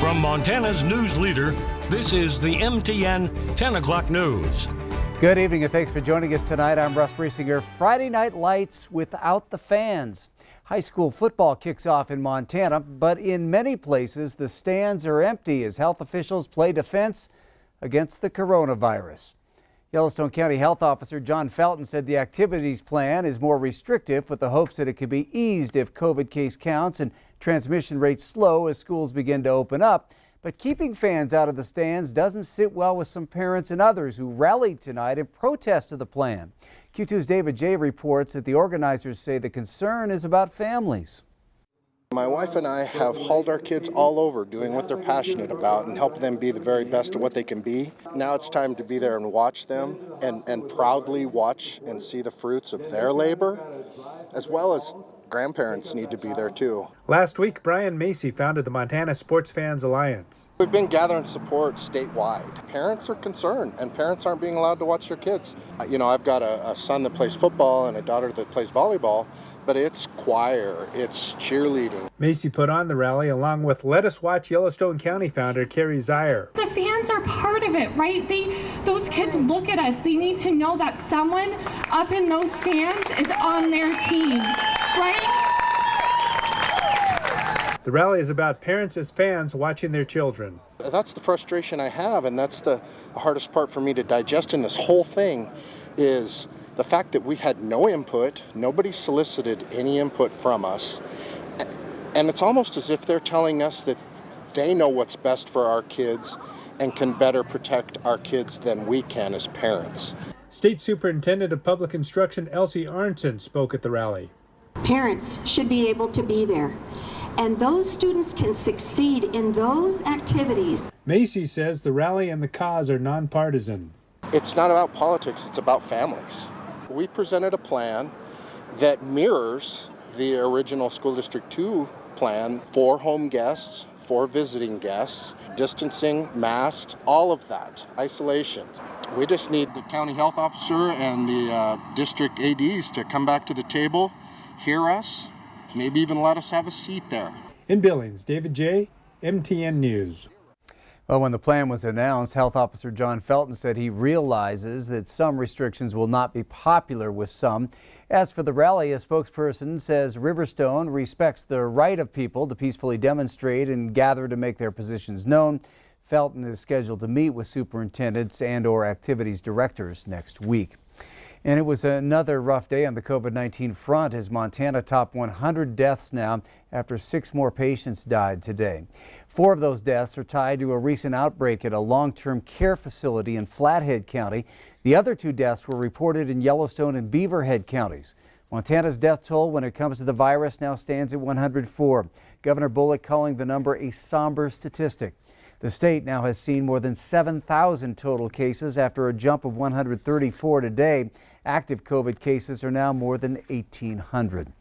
From Montana's news leader, this is the MTN 10 o'clock news. Good evening and thanks for joining us tonight. I'm Russ Riesinger. Friday night lights without the fans. High school football kicks off in Montana, but in many places the stands are empty as health officials play defense against the coronavirus. Yellowstone County Health Officer John Felton said the activities plan is more restrictive with the hopes that it could be eased if COVID case counts and transmission rates slow as schools begin to open up. But keeping fans out of the stands doesn't sit well with some parents and others who rallied tonight in protest of the plan. Q2's David J. reports that the organizers say the concern is about families. My wife and I have hauled our kids all over doing what they're passionate about and helping them be the very best of what they can be. Now it's time to be there and watch them and proudly watch and see the fruits of their labor, as well as grandparents need to be there too. Last week, Brian Macy founded the Montana Sports Fans Alliance. We've been gathering support statewide. Parents are concerned and parents aren't being allowed to watch their kids. I've got a son that plays football and a daughter that plays volleyball, but it's choir, it's cheerleading. Macy put on the rally along with Let Us Watch Yellowstone County founder Carrie Zier. The fans are part of it, right? Those kids look at us. They need to know that someone up in those stands is on their team, right? The rally is about parents as fans watching their children. That's the frustration I have, and that's the hardest part for me to digest in this whole thing is the fact that we had no input, nobody solicited any input from us, and it's almost as if they're telling us that they know what's best for our kids and can better protect our kids than we can as parents. State Superintendent of Public Instruction Elsie Arnson spoke at the rally. Parents should be able to be there, and those students can succeed in those activities. Macy says the rally and the cause are nonpartisan. It's not about politics, it's about families. We presented a plan that mirrors the original School District 2 plan for home guests, for visiting guests, distancing, masks, all of that, isolation. We just need the county health officer and the district ADs to come back to the table, hear us, maybe even let us have a seat there. In Billings, David J., MTN News. Well, when the plan was announced, Health Officer John Felton said he realizes that some restrictions will not be popular with some. As for the rally, a spokesperson says Riverstone respects the right of people to peacefully demonstrate and gather to make their positions known. Felton is scheduled to meet with superintendents and/or activities directors next week. And it was another rough day on the COVID-19 front as Montana topped 100 deaths now after 6 more patients died today. 4 of those deaths are tied to a recent outbreak at a long-term care facility in Flathead County. The other 2 deaths were reported in Yellowstone and Beaverhead counties. Montana's death toll when it comes to the virus now stands at 104. Governor Bullock calling the number a somber statistic. The state now has seen more than 7,000 total cases after a jump of 134 today. Active COVID cases are now more than 1,800.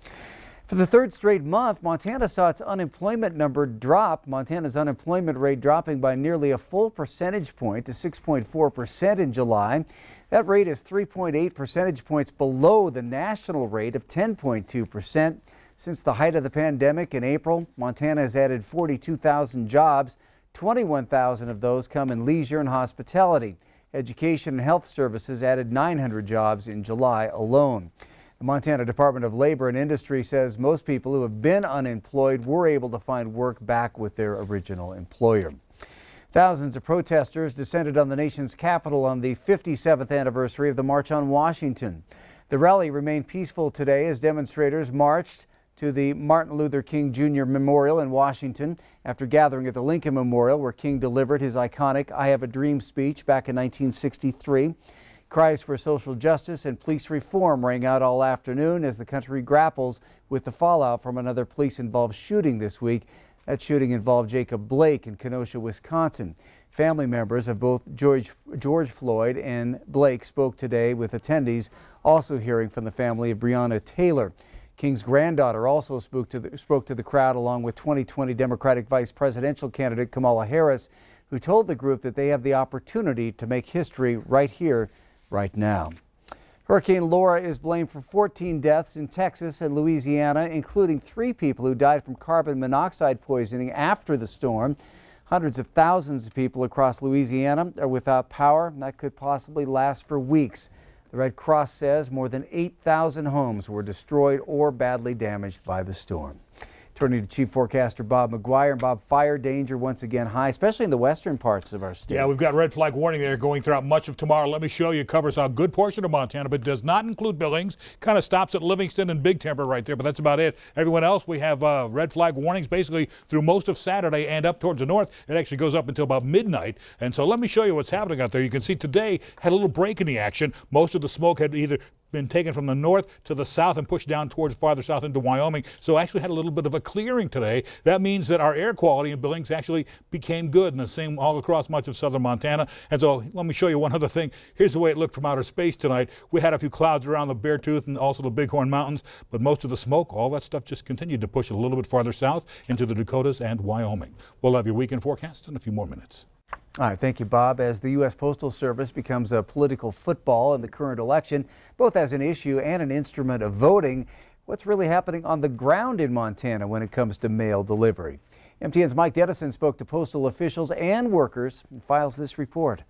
For the 3rd straight month, Montana saw its unemployment number drop. Montana's unemployment rate dropping by nearly a full percentage point to 6.4% in July. That rate is 3.8 percentage points below the national rate of 10.2%. Since the height of the pandemic in April, Montana has added 42,000 jobs. 21,000 of those come in leisure and hospitality. Education and health services added 900 jobs in July alone. The Montana Department of Labor and Industry says most people who have been unemployed were able to find work back with their original employer. Thousands of protesters descended on the nation's capital on the 57th anniversary of the March on Washington. The rally remained peaceful today as demonstrators marched to the Martin Luther King Jr. Memorial in Washington after gathering at the Lincoln Memorial, where King delivered his iconic "I Have a Dream" speech back in 1963. Cries for social justice and police reform rang out all afternoon as the country grapples with the fallout from another police-involved shooting this week. That shooting involved Jacob Blake in Kenosha, Wisconsin. Family members of both George Floyd and Blake spoke today with attendees also hearing from the family of Breonna Taylor. King's granddaughter also spoke to the crowd along with 2020 Democratic vice presidential candidate Kamala Harris, who told the group that they have the opportunity to make history right here, right now. Hurricane Laura is blamed for 14 deaths in Texas and Louisiana, including 3 people who died from carbon monoxide poisoning after the storm. Hundreds of thousands of people across Louisiana are without power, and that could possibly last for weeks. The Red Cross says more than 8,000 homes were destroyed or badly damaged by the storm. Turning to Chief Forecaster Bob McGuire. And Bob, fire danger once again high, especially in the western parts of our state. Yeah, we've got red flag warning there going throughout much of tomorrow. Let me show you. It covers a good portion of Montana, but does not include Billings. Kind of stops at Livingston and Big Timber right there, but that's about it. Everyone else, we have red flag warnings basically through most of Saturday and up towards the north. It actually goes up until about midnight. And so let me show you what's happening out there. You can see today had a little break in the action. Most of the smoke had either been taken from the north to the south and pushed down towards farther south into Wyoming. So actually had a little bit of a clearing today. That means that our air quality in Billings actually became good, and the same all across much of southern Montana. And so let me show you one other thing. Here's the way it looked from outer space tonight. We had a few clouds around the Beartooth and also the Bighorn Mountains, but most of the smoke, all that stuff just continued to push a little bit farther south into the Dakotas and Wyoming. We'll have your weekend forecast in a few more minutes. All right, thank you, Bob. As the U.S. Postal Service becomes a political football in the current election, both as an issue and an instrument of voting, what's really happening on the ground in Montana when it comes to mail delivery? MTN's Mike Dennison spoke to postal officials and workers and files this report.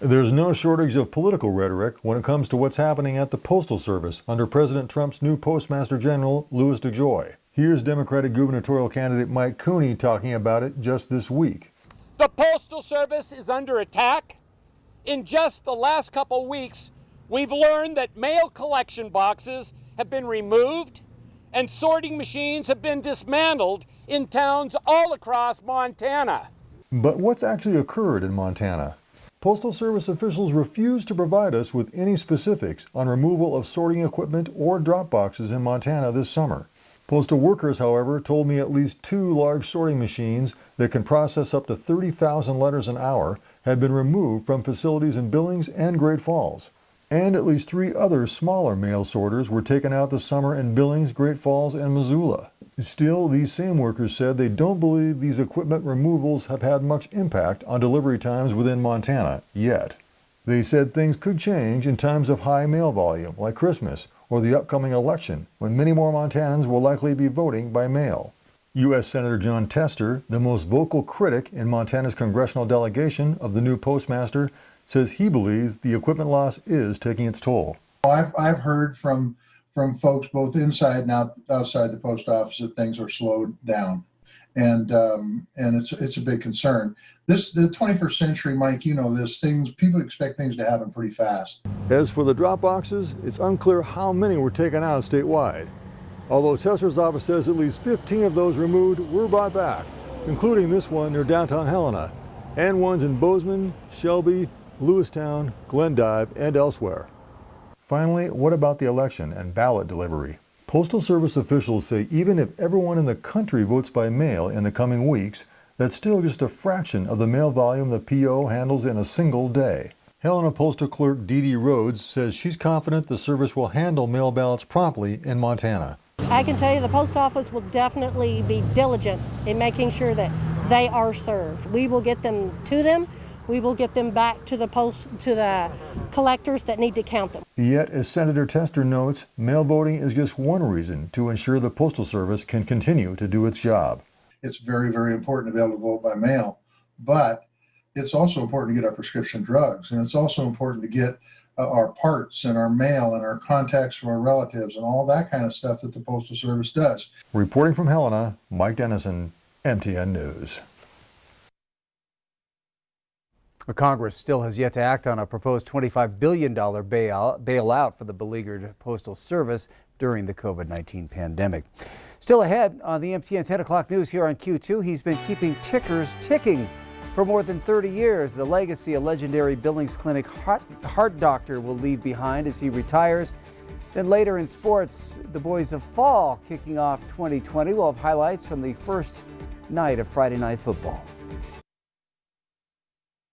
There's no shortage of political rhetoric when it comes to what's happening at the Postal Service under President Trump's new Postmaster General, Louis DeJoy. Here's Democratic gubernatorial candidate Mike Cooney talking about it just this week. The Postal Service is under attack. In just the last couple weeks, we've learned that mail collection boxes have been removed and sorting machines have been dismantled in towns all across Montana. But what's actually occurred in Montana? Postal Service officials refuse to provide us with any specifics on removal of sorting equipment or drop boxes in Montana this summer. Postal workers, however, told me at least 2 large sorting machines that can process up to 30,000 letters an hour had been removed from facilities in Billings and Great Falls. And at least 3 other smaller mail sorters were taken out this summer in Billings, Great Falls, and Missoula. Still, these same workers said they don't believe these equipment removals have had much impact on delivery times within Montana yet. They said things could change in times of high mail volume, like Christmas, or the upcoming election, when many more Montanans will likely be voting by mail. U.S. Senator John Tester, the most vocal critic in Montana's congressional delegation of the new postmaster, says he believes the equipment loss is taking its toll. I've heard from folks both inside and outside the post office that things are slowed down, and it's a big concern. The 21st century, Mike, you know this, people expect things to happen pretty fast. As for the drop boxes, it's unclear how many were taken out statewide. Although Tester's office says at least 15 of those removed were brought back, including this one near downtown Helena, and ones in Bozeman, Shelby, Lewistown, Glendive, and elsewhere. Finally, what about the election and ballot delivery? Postal Service officials say even if everyone in the country votes by mail in the coming weeks, that's still just a fraction of the mail volume the PO handles in a single day. Helena Postal Clerk Dee Dee Rhodes says she's confident the service will handle mail ballots promptly in Montana. I can tell you the post office will definitely be diligent in making sure that they are served. We will get them to them. We will get them back to the collectors that need to count them. Yet, as Senator Tester notes, mail voting is just one reason to ensure the Postal Service can continue to do its job. It's very, very important to be able to vote by mail, but it's also important to get our prescription drugs, and it's also important to get our parts and our mail and our contacts from our relatives and all that kind of stuff that the Postal Service does. Reporting from Helena, Mike Dennison, MTN News. Congress still has yet to act on a proposed $25 billion bailout for the beleaguered Postal Service during the COVID-19 pandemic. Still ahead on the MTN 10 o'clock news here on Q2, he's been keeping tickers ticking for more than 30 years. The legacy a legendary Billings Clinic heart doctor will leave behind as he retires. Then later in sports, the boys of fall kicking off 2020. We'll have highlights from the first night of Friday Night Football.